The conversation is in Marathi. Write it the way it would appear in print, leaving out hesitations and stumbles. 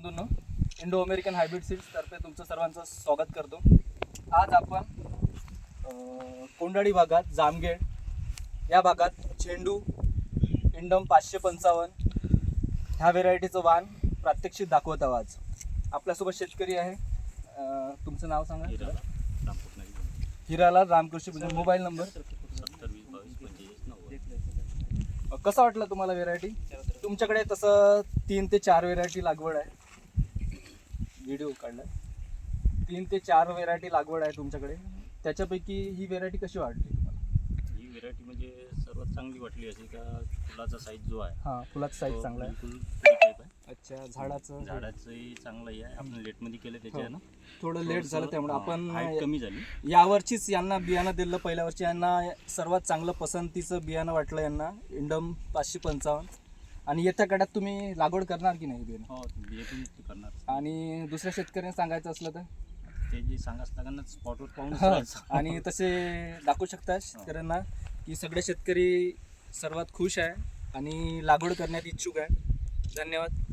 बंधूंनो, इंडो अमेरिकन हायब्रिड सीड्स तर्फे तुमचं सर्वांचं स्वागत करतो। आज आपण कोंडाळी भागात जामखेड या भागात झेंडू इंडम 555 ह्या व्हेरायटीचं वाण प्रात्यक्षिक दाखवत आहोत। आज आपल्यासोबत शेतकरी आहे, तुमचं नाव सांगा। हिरालाल रामकृष्ण म्हणजे मोबाईल नंबर। कसा वाटला तुम्हाला व्हेरायटी? तुमच्याकडे तसं 3 ते 4 व्हेरायटी लागवड आहे, व्हिडिओ काढला 3 ते 4 व्हेरायटी लागवड आहे तुमच्याकडे, त्याच्यापैकी ही व्हेरायटी कशी वाटली तुम्हाला? ही व्हेरायटी म्हणजे सर्वात चांगली वाटली अशी का फुलाचा साईज जो आहे, हां फुलाचा साईज चांगला आहे, बिलकुल फ्री टाईप आहे। अच्छा, झाडाचंही चांगलंही आहे, आपण लेटमध्ये केलं त्याच्यानं थोडं लेट झालं त्यामुळे आपण हाईट कमी झाली। यावर्षीच यांना बियाणं दिलं, पहिल्या वर्षी यांना सर्वात चांगलं पसंतीचं बियाणं वाटलं यांना इंडम 555। आणि येत्या काळात तुम्ही लागवड करणार की नाही बियाणं? हो, बियातून करणार। आणि दुसऱ्या शेतकऱ्यांना सांगायचं असलं तर ते जे सांगाच लागणार स्पॉटवर पाहून आणि तसे दाखवू शकता शेतकऱ्यांना की सगळे शेतकरी सर्वात खुश आहे आणि लागवड करण्यात इच्छुक आहे। धन्यवाद।